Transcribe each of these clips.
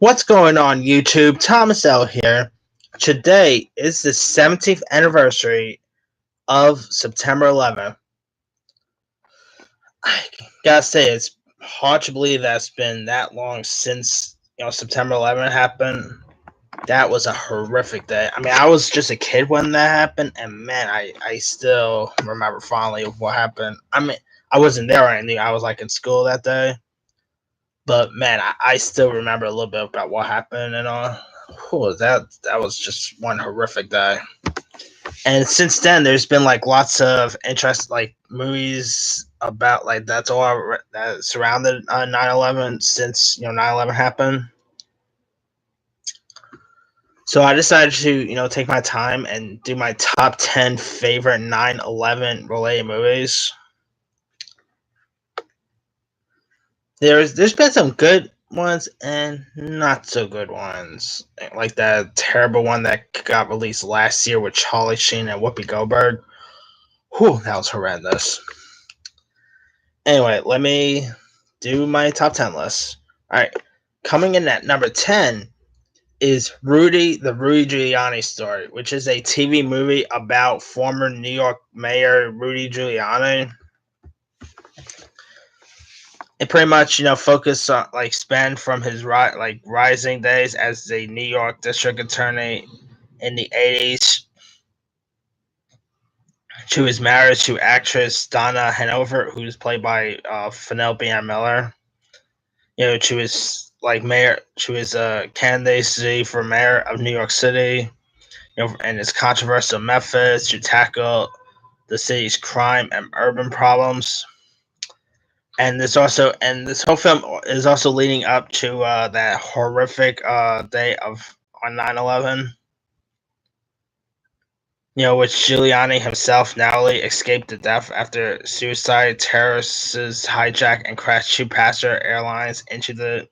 What's going on, YouTube? Thomas L here. Today is the 17th anniversary of September 11th. I gotta say, it's hard to believe that it's been that long since September 11th happened. That was a horrific day. I mean, I was just a kid when that happened, and man, I still remember fondly of what happened. I mean, I wasn't there or anything. I was like in school that day, but man, I still remember a little bit about what happened and all. That was just one horrific day. And since then, there's been like lots of interest, like movies about like that's all that surrounded 9/11 since 9/11 happened. So I decided to take my time and do my top 10 favorite 9/11 related movies. There's been some good ones and not so good ones, like that terrible one that got released last year with Charlie Sheen and Whoopi Goldberg. Whew, that was horrendous. Anyway, let me do my top 10 list. All right, coming in at number 10 is the Rudy Giuliani Story, which is a TV movie about former New York Mayor Rudy Giuliani. It pretty much focused on like spanned from his rising days as a New York district attorney in the 80s to his marriage to actress Donna Hanover, who's played by Penelope Ann Miller. To his mayor, to his candidacy for mayor of New York City, and his controversial methods to tackle the city's crime and urban problems. And this whole film is also leading up to that horrific day of on 9/11. Which Giuliani himself narrowly escaped to death after suicide terrorists hijacked and crashed two passenger airlines into the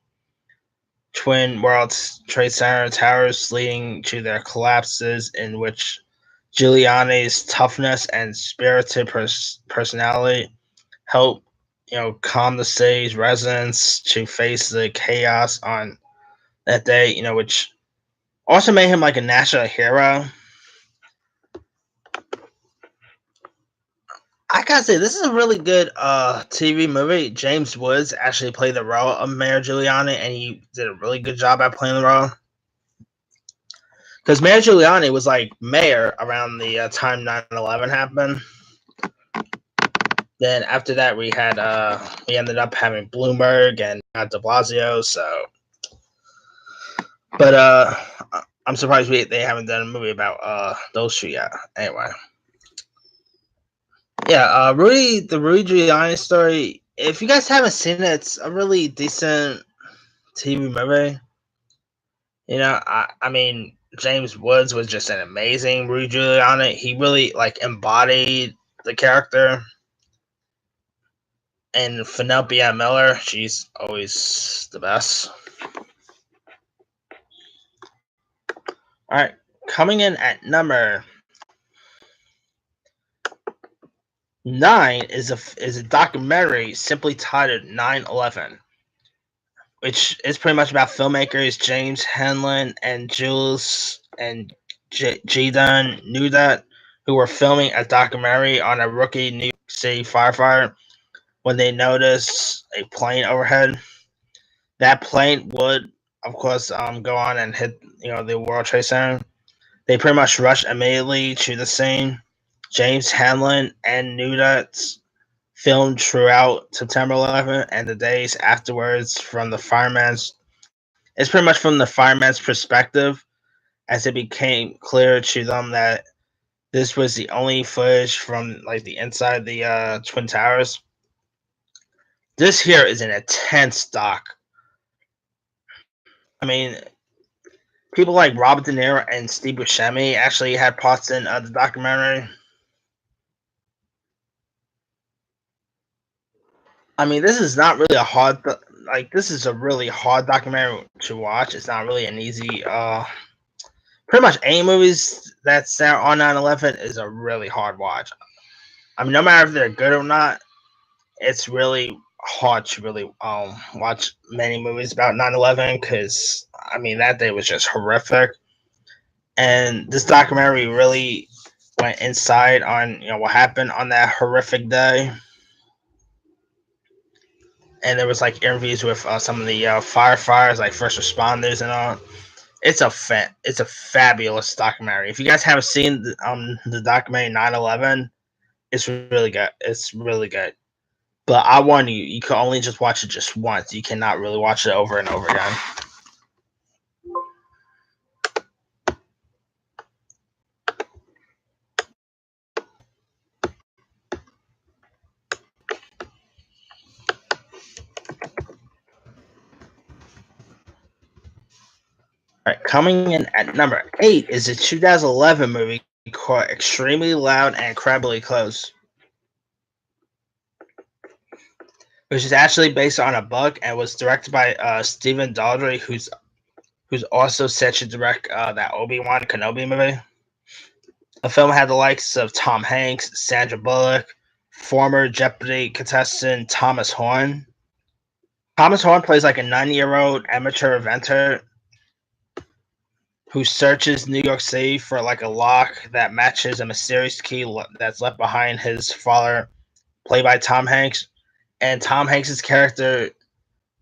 Twin World Trade Center towers, leading to their collapses, in which Giuliani's toughness and spirited personality helped calm the city's residents to face the chaos on that day, which also made him like a national hero. I gotta say, this is a really good TV movie. James Woods actually played the role of Mayor Giuliani, and he did a really good job at playing the role. Because Mayor Giuliani was like mayor around the time 9/11 happened. Then after that, we ended up having Bloomberg and De Blasio. So, but I'm surprised they haven't done a movie about those two yet. Anyway, yeah, the Rudy Giuliani Story. If you guys haven't seen it, it's a really decent TV movie. I mean, James Woods was just an amazing Rudy Giuliani. He really like embodied the character. And Penelope Ann Miller, she's always the best. All right, coming in at number 9 is a documentary simply titled 9/11, which is pretty much about filmmakers James Hanlon and Jules and Jadon Nudat, who were filming a documentary on a rookie New York City firefighter when they noticed a plane overhead. That plane would, of course, go on and hit the World Trade Center. They pretty much rushed immediately to the scene. James Hanlon and Nudat filmed throughout September 11th and the days afterwards from the fireman's. It's pretty much from the fireman's perspective, as it became clear to them that this was the only footage from like the inside the Twin Towers. This here is an intense doc. I mean, people like Robert De Niro and Steve Buscemi actually had parts in the documentary. I mean, this is not really a hard this is a really hard documentary to watch. It's not really an easy pretty much any movies that's on 9/11 is a really hard watch. I mean, no matter if they're good or not, it's really hard to really watch many movies about 9/11 because I mean that day was just horrific, and this documentary really went inside on what happened on that horrific day. And there was like interviews with some of the firefighters, like first responders and all. It's a fabulous documentary. If you guys haven't seen the documentary 9/11, it's really good. It's really good. But I warn you, you can only just watch it just once. You cannot really watch it over and over again. All right, coming in at number 8 is a 2011 movie called Extremely Loud and Incredibly Close, which is actually based on a book and was directed by Stephen Daldry, who's also set to direct that Obi-Wan Kenobi movie. The film had the likes of Tom Hanks, Sandra Bullock, former Jeopardy contestant Thomas Horn. Thomas Horn plays like a 90-year-old amateur inventor who searches New York City for like a lock that matches a mysterious key that's left behind his father, played by Tom Hanks. And Tom Hanks's character,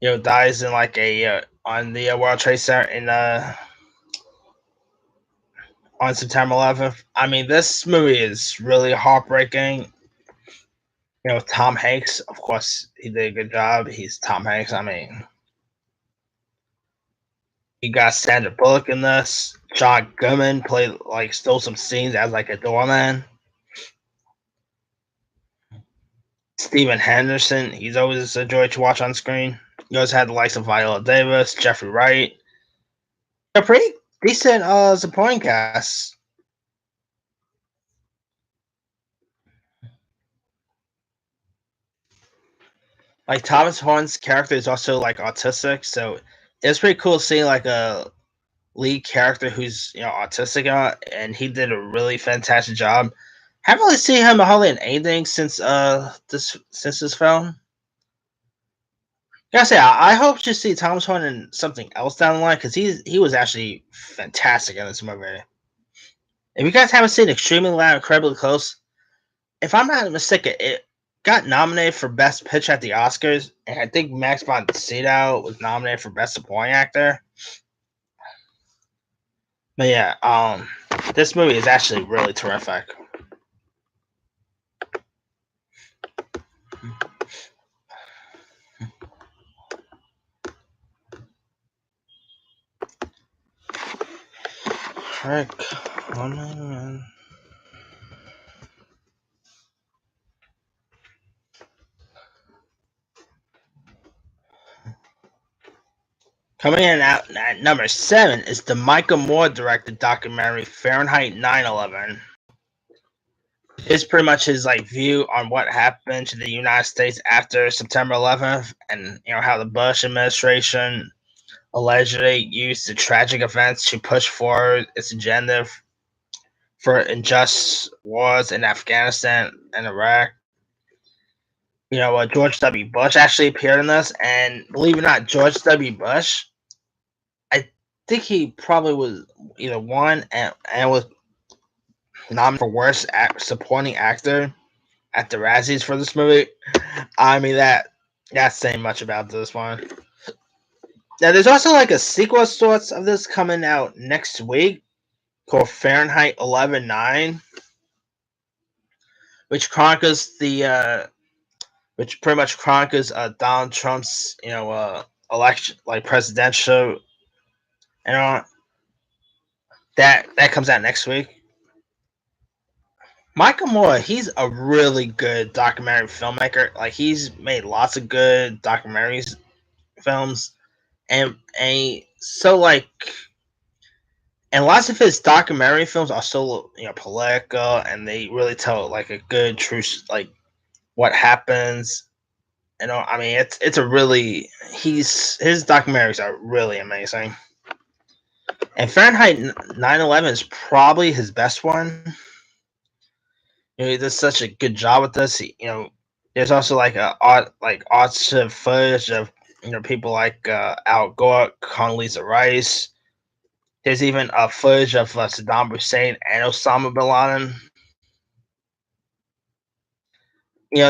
dies in like a on the World Trade Center in on September 11th. I mean, this movie is really heartbreaking. Tom Hanks, of course, he did a good job. He's Tom Hanks. I mean, you got Sandra Bullock in this. John Goodman stole some scenes as like a doorman. Stephen Henderson, he's always a joy to watch on screen. You also had the likes of Viola Davis, Jeffrey Wright. A pretty decent supporting cast. Like Thomas Horn's character is also like autistic, so it's pretty cool seeing like a lead character who's autistic, and he did a really fantastic job. Haven't really seen him hardly in anything since this film. Gotta say, I hope to see Thomas Horn in something else down the line because he was actually fantastic in this movie. If you guys haven't seen Extremely Loud, Incredibly Close, if I'm not mistaken, it got nominated for Best Picture at the Oscars, and I think Max von Sydow was nominated for Best Supporting Actor. But yeah, this movie is actually really terrific. Frick. Oh man. Coming in at number 7 is the Michael Moore directed documentary Fahrenheit 9/11. It's pretty much his like view on what happened to the United States after September 11th, and how the Bush administration allegedly used the tragic events to push forward its agenda for unjust wars in Afghanistan and Iraq. George W. Bush actually appeared in this, and believe it or not, George W. Bush, I think he probably was either won and was nominated for worst supporting actor at the Razzies for this movie. I mean that's saying much about this one. Now there's also like a sequel of sorts of this coming out next week called Fahrenheit 11/9, which chronicles which pretty much chronicles Donald Trump's election, like presidential, and all that comes out next week. Michael Moore, he's a really good documentary filmmaker. Like he's made lots of good documentaries films, and so like, and lots of his documentary films are so political, and they really tell like a good truth, like what happens. I mean, it's a really his documentaries are really amazing. And Fahrenheit 9/11 is probably his best one. He does such a good job with this. There's also like archive footage of people like Al Gore, Condoleezza Rice. There's even footage of Saddam Hussein and Osama bin Laden.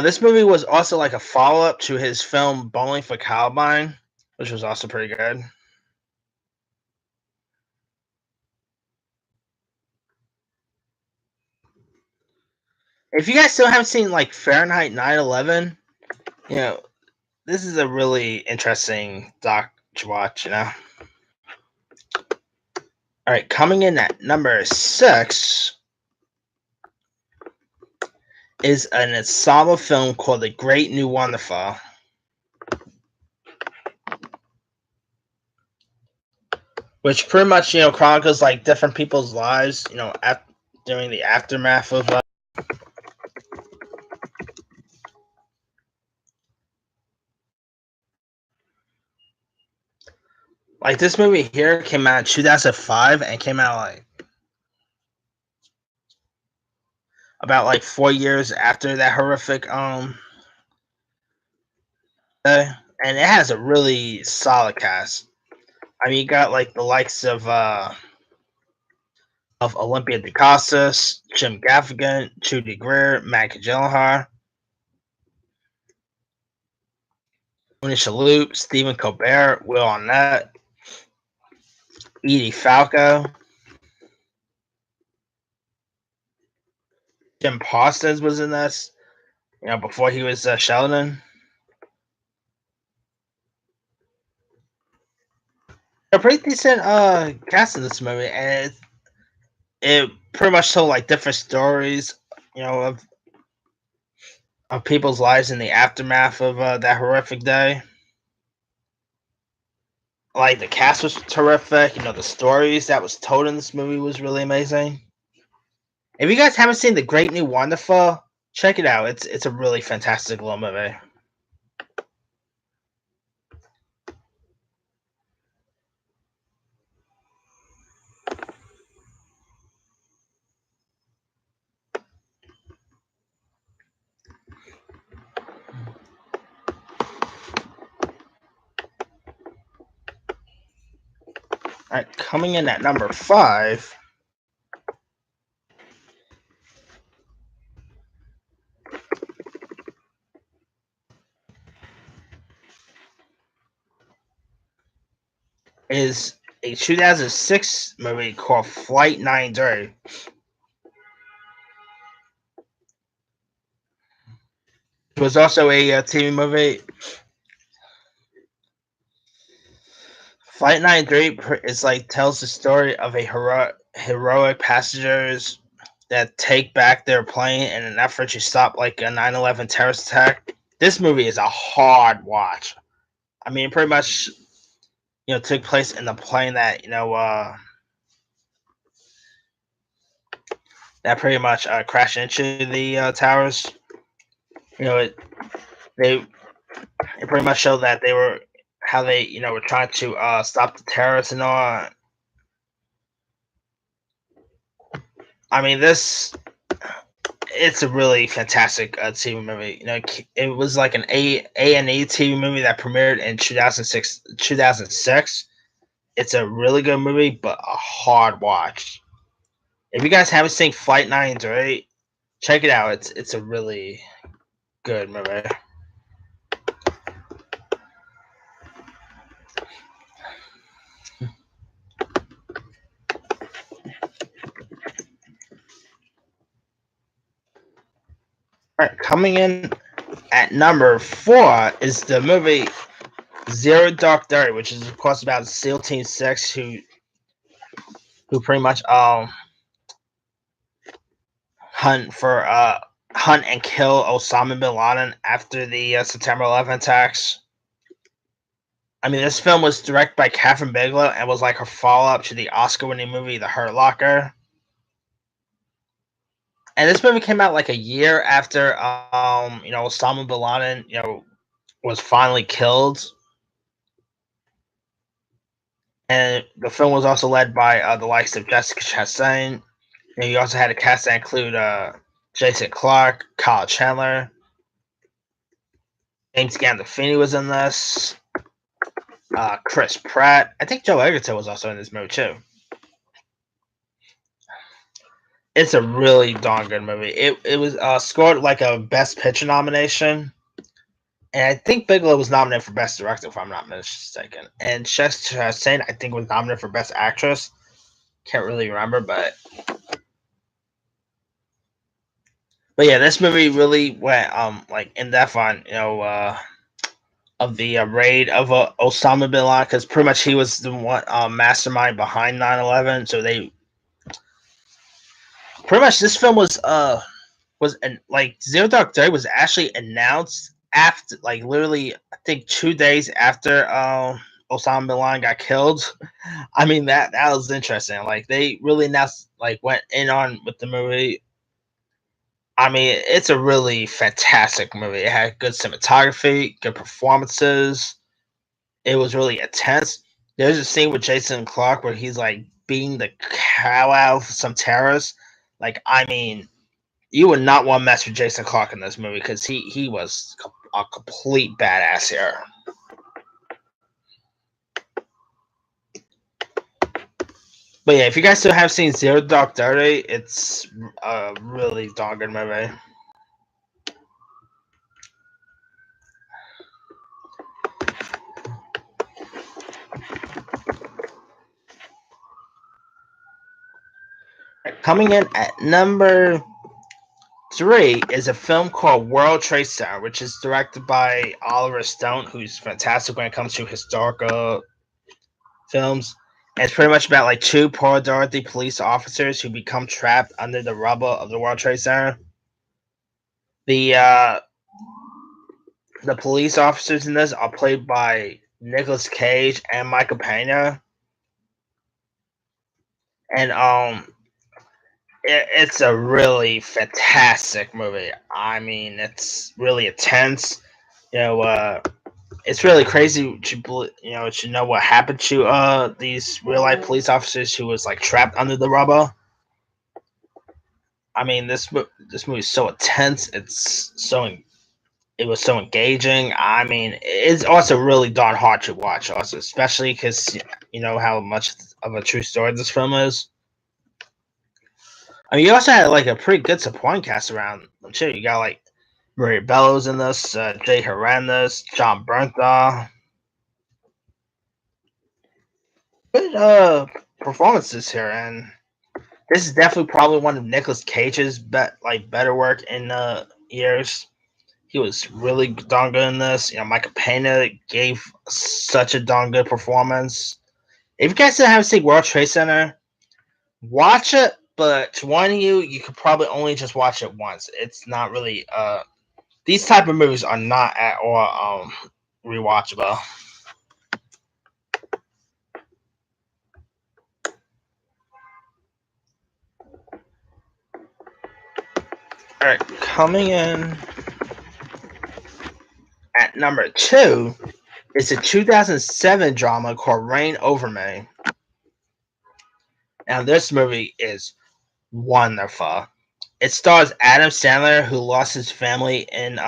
This movie was also like a follow up to his film Bowling for Columbine, which was also pretty good. If you guys still haven't seen like Fahrenheit 9/11, this is a really interesting doc to watch. All right, coming in at number 6 is an Osama film called The Great New Wonderful, which pretty much chronicles like different people's lives, during the aftermath of. Like this movie here came out in 2005 and came out like about like 4 years after that horrific and it has a really solid cast. I mean, you got like the likes of Olympia DeCosta, Jim Gaffigan, Judy Greer, Matt Gyllenhaal, Tony Shalhoub, Stephen Colbert, Will Arnett, Edie Falco, Jim Parsons was in this. Before he was Sheldon. A pretty decent cast in this movie, and it pretty much told like different stories, of people's lives in the aftermath of that horrific day. Like the cast was terrific. The stories that was told in this movie was really amazing. If you guys haven't seen The Great New Wonderful, check it out. It's a really fantastic little movie. All right, coming in at number 5 is a 2006 movie called Flight 93. It was also a TV movie. Flight 93 is like tells the story of a heroic passengers that take back their plane in an effort to stop like a 9/11 terrorist attack. This movie is a hard watch. I mean, pretty much, took place in the plane that that pretty much crashed into the towers. It pretty much showed that they were how they were trying to stop the terrorists and all. I mean, it's a really fantastic TV movie. It was like an A&E TV movie that premiered in 2006. It's a really good movie, but a hard watch. If you guys haven't seen Flight 93, check it out. It's a really good movie. All right, coming in at number 4 is the movie Zero Dark Thirty, which is of course about SEAL Team 6 who pretty much hunt and kill Osama bin Laden after the September 11 attacks. I mean, this film was directed by Kathryn Bigelow and was like her follow-up to the Oscar-winning movie The Hurt Locker. And this movie came out like a year after, Osama bin Laden, was finally killed. And the film was also led by the likes of Jessica Chastain. You also had a cast that include Jason Clarke, Kyle Chandler, James Gandolfini was in this. Chris Pratt. I think Joe Egerton was also in this movie too. It's a really darn good movie. It was scored like a Best Picture nomination, and I think Bigelow was nominated for Best Director, if I'm not mistaken. And Jessica Chastain, I think, was nominated for Best Actress. Can't really remember, but yeah, this movie really went like in depth on of the raid of Osama bin Laden, because pretty much he was the one mastermind behind 9/11. So they pretty much this film was like Zero Dark Thirty was actually announced after, like, literally I think 2 days after Osama bin Laden got killed. I mean, that was interesting. Like, they really announced, like, went in on with the movie. I mean, it's a really fantastic movie. It had good cinematography, good performances. It was really intense. There's a scene with Jason Clarke where he's like beating the cow out of some terrorists. Like, I mean, you would not want to mess with Jason Clarke in this movie because he was a complete badass here. But yeah, if you guys still have seen Zero Dark Thirty, it's a really darn good movie. Coming in at number 3 is a film called World Trade Center, which is directed by Oliver Stone, who's fantastic when it comes to historical films. And it's pretty much about like two Port Dorothy police officers who become trapped under the rubble of the World Trade Center. The police officers in this are played by Nicolas Cage and Michael Pena, and it's a really fantastic movie. I mean, it's really intense. You know, it's really crazy to know what happened to these real life police officers who was like trapped under the rubble. I mean, this movie is so intense. It was so engaging. I mean, it's also really darn hard to watch, also, especially because you know how much of a true story this film is. I mean, you also had like a pretty good supporting cast around them too. You got like Maria Bellows in this, Jay Hernandez, John Bernthal. Good performances here, and this is definitely probably one of Nicolas Cage's better work in years. He was really darn good in this. You know, Michael Pena gave such a darn good performance. If you guys haven't seen World Trade Center, watch it. But to warn you, you could probably only just watch it once. It's not really these type of movies are not at all rewatchable. All right, coming in at number 2 is a 2007 drama called Reign Over Me. Now, this movie is wonderful. It stars Adam Sandler, who lost his family in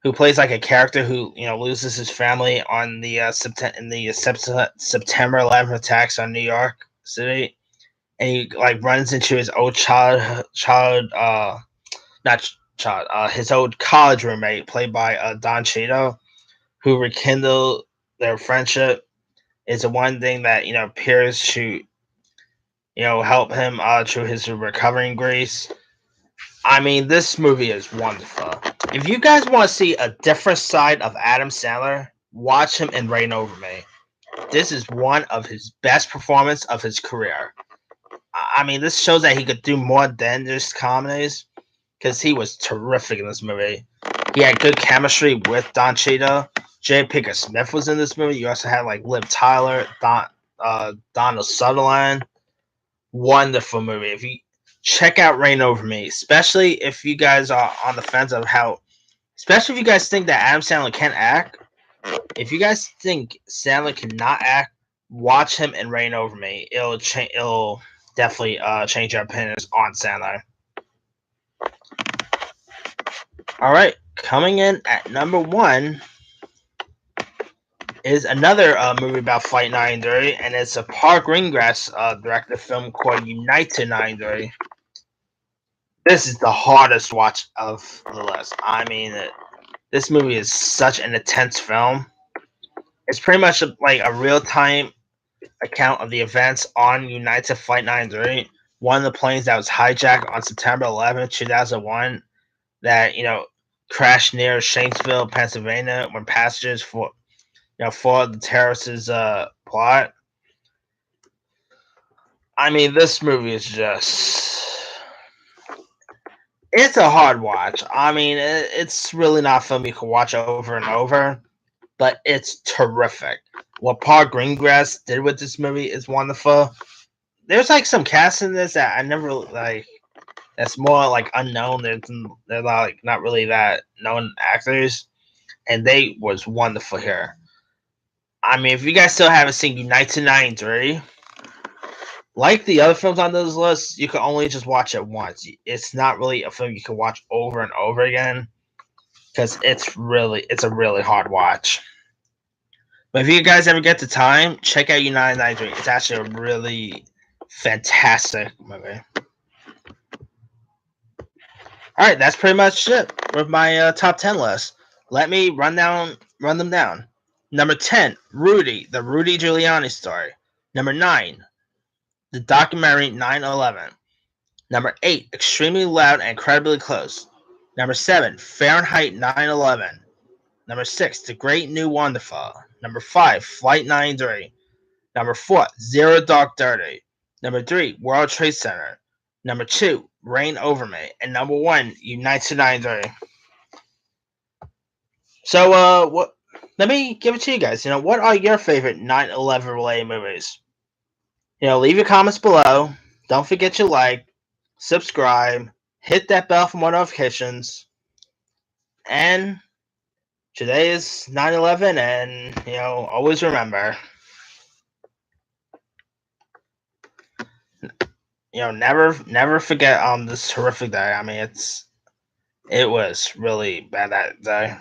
who plays like a character who loses his family on the September 11th attacks on New York City, and he like runs into his old not child his old college roommate played by Don Cheadle, who rekindle their friendship. Is the one thing that appears to help him through his recovery in Greece. I mean, this movie is wonderful. If you guys want to see a different side of Adam Sandler, watch him in Reign Over Me. This is one of his best performances of his career. I mean, this shows that he could do more than just comedies, because he was terrific in this movie. He had good chemistry with Don Cheadle. J. Picker Smith was in this movie. You also had like Liv Tyler, Donald Sutherland. Wonderful movie. If you check out Reign Over Me, especially if you guys are on the fence of especially if you guys think that Adam Sandler can act. If you guys think Sandler cannot act, watch him in Reign Over Me. It'll definitely change your opinions on Sandler. All right, Coming in at number 1 is another movie about Flight 93, and it's a Paul Greengrass directed film called United 93. This is the hardest watch of the list. I mean, this movie is such an intense film. It's pretty much like a real-time account of the events on United Flight 93, one of the planes that was hijacked on September 11, 2001, that, crashed near Shanksville, Pennsylvania, when passengers fought the terrorists' plot. I mean, this movie is it's a hard watch. I mean, it's really not a film you can watch over and over, but it's terrific. What Paul Greengrass did with this movie is wonderful. There's like some cast in this that I never like. That's more like unknown. They're like not really that known actors, and they was wonderful here. I mean, if you guys still haven't seen United 93, like the other films on those lists, you can only just watch it once. It's not really a film you can watch over and over again because it's a really hard watch. But if you guys ever get the time, check out United 93. It's actually a really fantastic movie. All right, that's pretty much it with my top 10 list. Let me run them down. Number 10, Rudy, the Rudy Giuliani story. Number 9, the documentary 9/11. Number 8, Extremely Loud and Incredibly Close. Number 7, Fahrenheit 9/11. Number 6, The Great New Wonderful. Number 5, Flight 93. Number 4, Zero Dark 30. Number 3, World Trade Center. Number 2, Reign Over Me. And number 1, United 93. So, let me give it to you guys. What are your favorite 9/11 related movies? Leave your comments below. Don't forget to like, subscribe, hit that bell for more notifications. And today is 9/11, and always remember, never forget this horrific day. I mean, it was really bad that day.